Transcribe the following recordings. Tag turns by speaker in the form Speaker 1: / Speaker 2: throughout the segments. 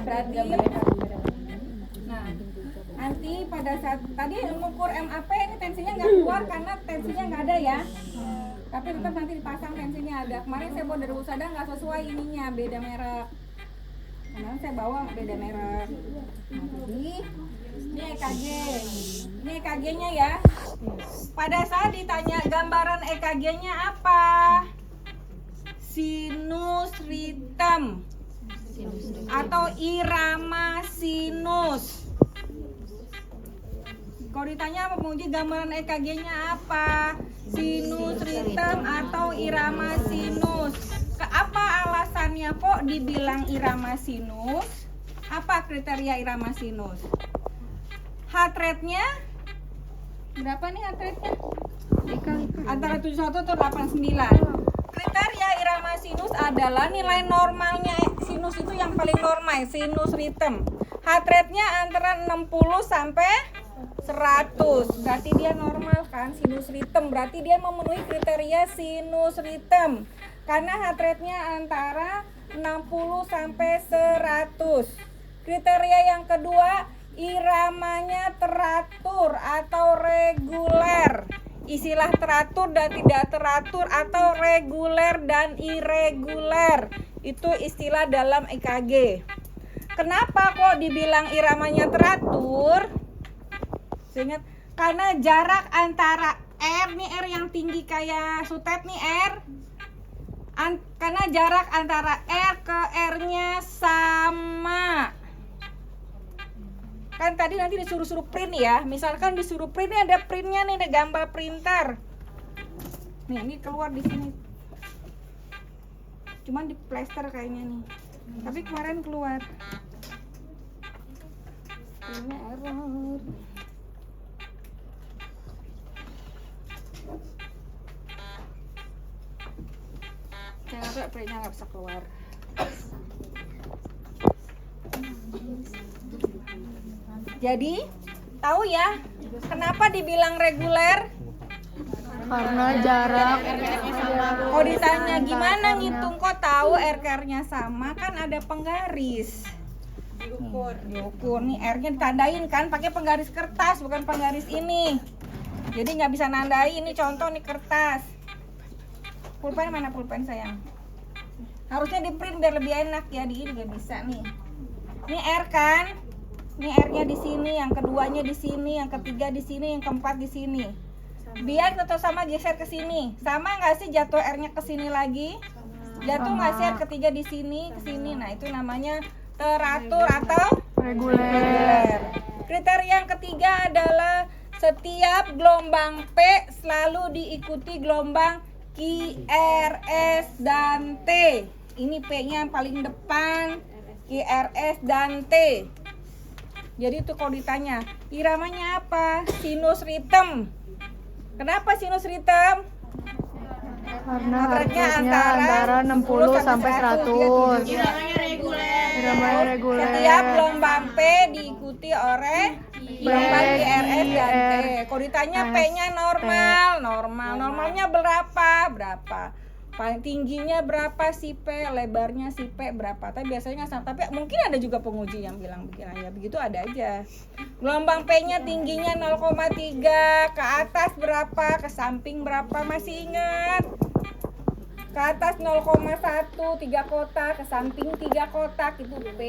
Speaker 1: berarti nah nanti pada saat tadi mengukur MAP ini tensinya nggak keluar karena tensinya nggak ada ya, tapi tetap nanti dipasang tensinya ada. Kemarin saya bawa dari Usada nggak sesuai ininya, beda merek. Kemarin saya bawa beda merek. Nah, jadi ini EKG-nya ya. Pada saat ditanya gambaran EKG-nya apa? Sinus ritem atau irama sinus. Kalau ditanya penguji gambaran EKG-nya apa? Sinus ritem atau irama sinus. Apa alasannya kok dibilang irama sinus? Apa kriteria irama sinus? Heart rate-nya berapa nih heart rate-nya? Antara 71 atau 89. Kriteria irama sinus adalah nilai normalnya sinus itu yang paling normal, sinus ritem. Heart rate-nya antara 60 sampai 100. Berarti dia normal kan, sinus ritem. Berarti dia memenuhi kriteria sinus ritem. Karena heart rate-nya antara 60 sampai 100. Kriteria yang kedua, iramanya teratur atau reguler. Istilah teratur dan tidak teratur atau reguler dan irreguler itu istilah dalam EKG. Kenapa kok dibilang iramanya teratur? Ingat, karena jarak antara R nih, R yang tinggi kayak sutet nih R, karena jarak antara R ke R-nya sama. Kan tadi nanti disuruh print ya, misalkan disuruh print, ini ada printnya nih, ada gambar printer. Nih, ini keluar di sini. Cuman di plester kayaknya nih. Tapi kemarin keluar. Ini error. Jangan sampai printnya nggak bisa keluar. Jadi tahu ya kenapa dibilang reguler?
Speaker 2: Karena jarak.
Speaker 1: Kalau ditanya gimana ngitung kok tahu RK-nya sama, kan ada penggaris. Diukur nih R-nya ditandain kan pakai penggaris kertas, bukan penggaris ini. Jadi nggak bisa nandai, ini contoh nih kertas. Pulpen mana pulpen sayang? Harusnya di print biar lebih enak ya, di ini nggak bisa nih. Ini R kan? Ini R-nya di sini, yang keduanya di sini, yang ketiga di sini, yang keempat di sini. Biar tetap sama geser ke sini. Sama nggak sih jatuh R-nya ke sini lagi? Jatuh nggak sih R ketiga di sini, ke sini. Nah, itu namanya teratur atau
Speaker 2: Reguler.
Speaker 1: Kriteria yang ketiga adalah setiap gelombang P selalu diikuti gelombang Q, R, S, dan T. Ini P-nya yang paling depan, Q, R, S, dan T. Jadi itu kalau ditanya, iramanya apa? Sinus ritem. Kenapa sinus ritem?
Speaker 2: Karena
Speaker 1: Heartnya
Speaker 2: harusnya antara 60 sampai 100. Iramanya reguler.
Speaker 1: Setiap gelombang P diikuti oleh gelombang Q, R, S, dan T. Kalau ditanya P-nya normal. Normalnya berapa? Paling tingginya berapa sih P, lebarnya si P berapa? Tapi biasanya nggak sama. Tapi mungkin ada juga penguji yang bilang begini ya, begitu ada aja. Gelombang P-nya tingginya 0,3, ke atas berapa, ke samping berapa, masih ingat? Ke atas 0,1, 3 kotak, ke samping 3 kotak, itu P.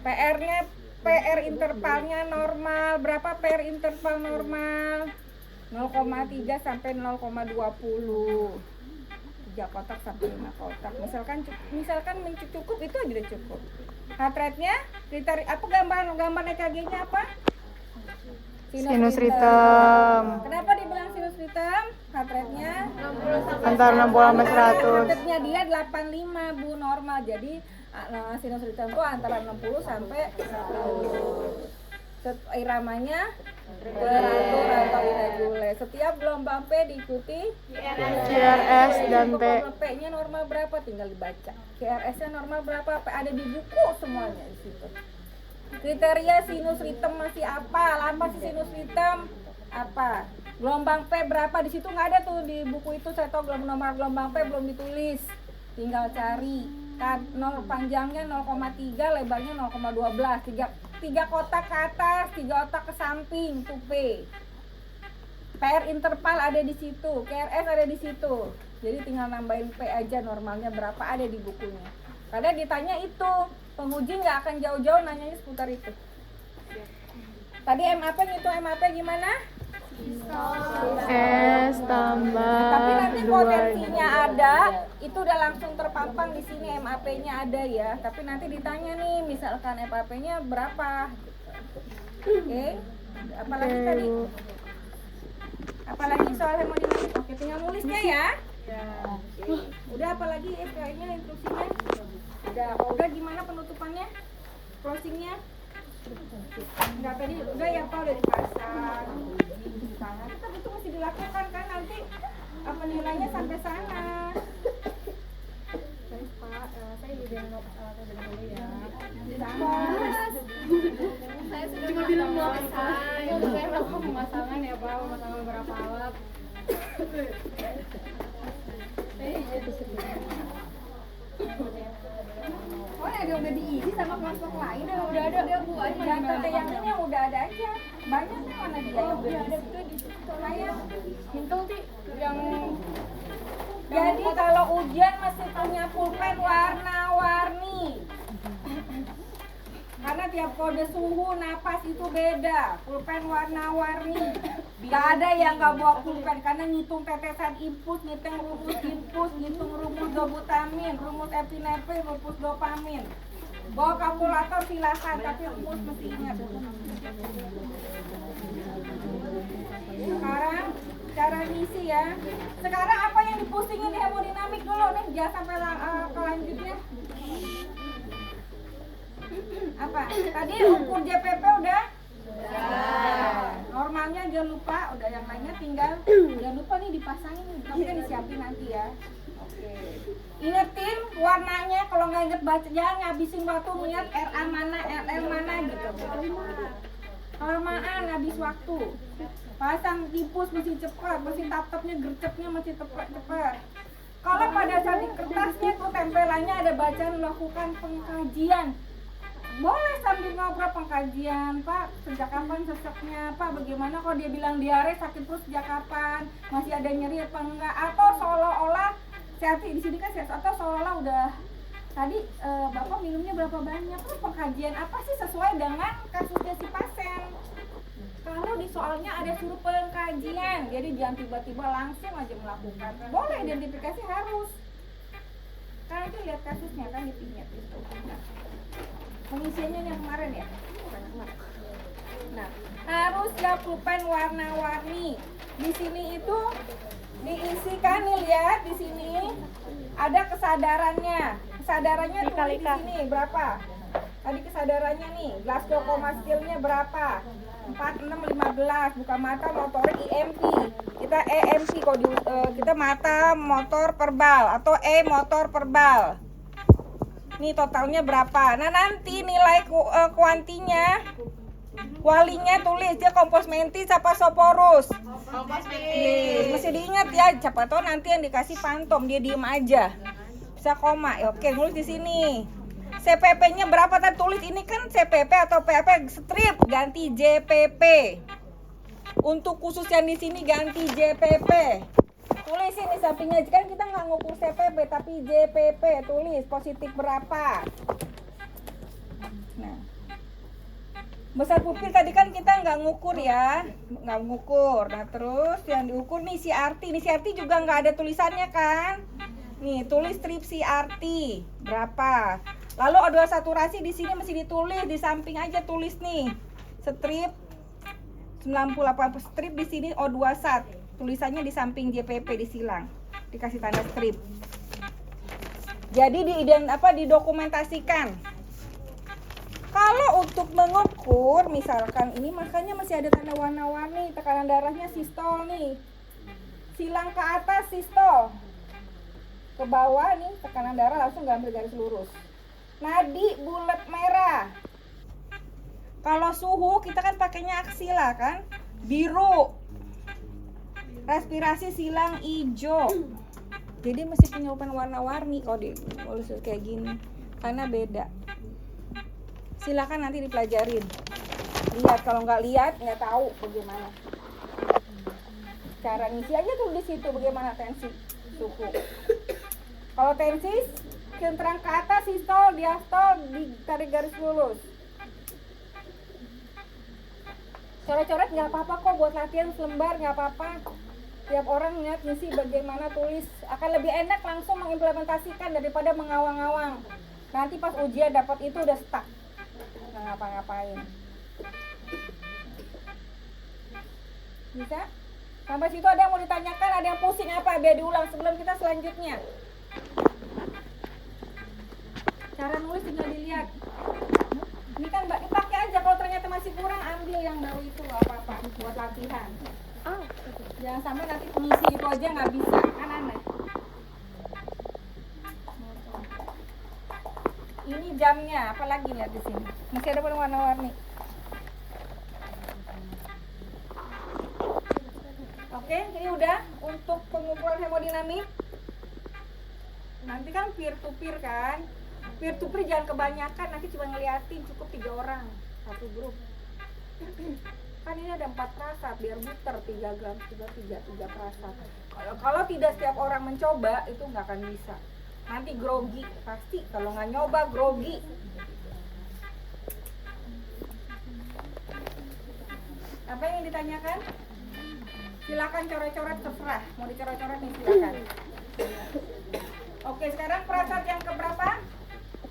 Speaker 1: PR-nya, PR intervalnya normal. Berapa PR interval normal? 0,3 sampai 0,20. 3 kotak sampai 5 kotak. Misalkan cukup, itu aja udah cukup. Heart rate-nya, kriteria apa, gambar EKG-nya apa?
Speaker 2: Sinus ritem.
Speaker 1: Kenapa dibilang sinus ritem? Heart rate-nya
Speaker 2: Antara 60 sampai 100.
Speaker 1: Heart rate-nya dia 85 Bu, normal. Jadi sinus ritem itu antara 60 sampai 100. Iramanya teratur atau irreguler. Setiap gelombang P diikuti
Speaker 2: QRS dan T.
Speaker 1: P-nya normal berapa? Tinggal dibaca. QRS-nya normal berapa? P ada di buku semuanya di situ. Kriteria sinus ritem masih apa? Apa sih sinus ritem? Apa? Gelombang P berapa? Di situ nggak ada tuh di buku itu. Saya tahu nomor gelombang P belum ditulis. Tinggal cari. Panjangnya 0,3, lebarnya 0,12. 3 kotak ke atas, 3 kotak ke samping, itu P. PR interval ada di situ, QRS ada di situ. Jadi tinggal nambahin P aja, normalnya berapa ada di bukunya. Karena ditanya itu, penguji nggak akan jauh-jauh nanyanya seputar itu. Tadi MAP ngitung MAP gimana?
Speaker 2: S tambah
Speaker 1: Tapi nanti
Speaker 2: 2.
Speaker 1: potensinya ada, itu udah langsung terpampang di sini MAP-nya ada ya. Tapi nanti ditanya nih, misalkan MAP-nya berapa? Oke. Apalagi tadi? Apalagi soal hemodinamik? Oke, tinggal nulisnya ya. Udah apalagi kayaknya instruksinya? Udah gimana penutupannya? Closingnya? Enggak, tadi udah ya Pak, udah dipasang. Kita itu mesti dilakukan kan nanti apa nilainya sampai sana. Baik Pak, saya di download alatnya dulu ya. Saya cuma bilang mau saya lakukan pemasangan ya Pak, pemasangan beberapa alat. Oh ada udah diisi sama kelompok lain, udah ada Bu aja. Data yang ini yang udah ada aja. Banyak kan mana dia yang udah ada betul di situ layak. Hintung sih yang jadi kalau ujian masih punya pulpen warna-warni. Karena tiap kode suhu, napas itu beda. Pulpen warna-warni. Gak ada yang gak bawa pulpen karena ngitung tetesan infus, ngitung rumus infus, ngitung rumus dobutamin, rumus epinefrin, rumus dopamin. Bawa kalkulator silakan, tapi rumus mesti ingat. Sekarang cara ngisi ya. Sekarang apa yang dipusingin di hemodinamik dulu nih, jangan sampai kelanjutnya. Apa? Tadi ukur JPP udah? Normalnya jangan lupa, udah yang lainnya tinggal jangan lupa nih dipasangin, tapi kan disiapin nanti ya. Oke. Ingetin warnanya, kalau nggak inget baca jangan ngabisin waktu ngeliat RA mana, RL mana gitu. Kelamaan habis waktu. Pasang tipus mesti cepat, mesti tatapnya gercepnya mesti cepat. Kalau pada saat di kertasnya tuh tempelannya ada bacaan lakukan pengkajian. Boleh sambil ngobrol pengkajian, Pak, sejak kapan seseknya, Pak, bagaimana kalau dia bilang diare sakit perut sejak kapan, masih ada nyeri apa enggak, atau seolah-olah sehat di sini kan sehat, atau seolah-olah udah tadi Bapak minumnya berapa banyak, terus pengkajian apa sih sesuai dengan kasusnya si pasien. Kalau di soalnya ada suruh pengkajian, jadi jangan tiba-tiba langsung aja melakukan. Boleh identifikasi harus, karena itu lihat kasusnya kan di pinjat itu. Pengisiannya yang kemarin ya. Nah, harus ya pulpen warna-warni. Di sini itu diisikan nih, lihat di sini ada kesadarannya. Kesadarannya tuh di sini berapa? Tadi kesadarannya nih, Glasgow Coma Skill-nya berapa? 4, 6, 15. Buka mata, motorik, IMP. Kita EMP kalau kita mata, motor, verbal atau motor, verbal. Ini totalnya berapa? Nah nanti nilai kuantinya, walinya tulis dia kompos mentis apa soporus. Kompos mentis. Mesti diingat ya, siapa tahu nanti yang dikasih pantom dia diem aja. Bisa koma. Oke, nulis di sini. CPP-nya berapa? Tadi tulis ini kan CPP atau PAP strip, ganti JPP. Untuk khusus yang di sini ganti JPP. Tulisin di sampingnya, kan kita nggak ngukur CPP tapi JPP, tulis positif berapa. Nah, besar pupil tadi kan kita nggak ngukur ya, nggak ngukur. Nah terus yang diukur nih CRT, nih CRT juga nggak ada tulisannya kan. Nih tulis strip CRT berapa. Lalu O2 saturasi di sini mesti ditulis di samping aja, tulis nih strip 98 strip di sini O2 sat. Tulisannya di samping JPP disilang, dikasih tanda strip. Jadi didokumentasikan. Kalau untuk mengukur, misalkan ini makanya masih ada tanda warna-warni, tekanan darahnya sistol nih. Silang ke atas sistol. Ke bawah nih tekanan darah langsung gambar garis lurus. Nadi bulat merah. Kalau suhu kita kan pakainya aksila kan, biru. Respirasi silang hijau. Jadi mesti punya pulpen warna-warni kalau ditulis kayak gini, karena beda. Silakan nanti dipelajarin. Lihat, kalau nggak lihat nggak tahu bagaimana. Cara ngisi aja tuh di situ bagaimana tensi suhu. Kalau tensi centang ke atas, sistol, diastol, ditarik garis lurus. Coret-coret nggak apa-apa kok, buat latihan selembar nggak apa-apa. Tiap orang lihat ngisi bagaimana tulis, akan lebih enak langsung mengimplementasikan daripada mengawang-awang. Nanti pas ujian dapat itu udah stuck, nggak ngapa-ngapain. Bisa? Sampai situ ada yang mau ditanyakan, ada yang pusing apa? Biar diulang sebelum kita selanjutnya. Cara nulis tinggal dilihat. Ini kan pakai aja, kalau ternyata masih kurang ambil yang baru itu, nggak apa-apa buat latihan. Jangan sampai nanti pengisi itu aja nggak bisa, kan aneh. Ini jamnya, apalagi lihat di sini. Masih ada warna-warni. Oke, ini udah untuk pengukuran hemodinamik. Nanti kan peer to peer kan. Peer to peer jangan kebanyakan, nanti cuma ngeliatin, cukup 3 orang satu grup. Kan ini ada 4 perasat, biar muter 3 gram, 3 perasat. Kalau tidak setiap orang mencoba, itu nggak akan bisa. Nanti grogi, pasti kalau nggak nyoba grogi. Apa yang ditanyakan? Silakan coret-coret, terserah. Mau dicoret-coret nih silakan. Oke, sekarang perasat yang keberapa?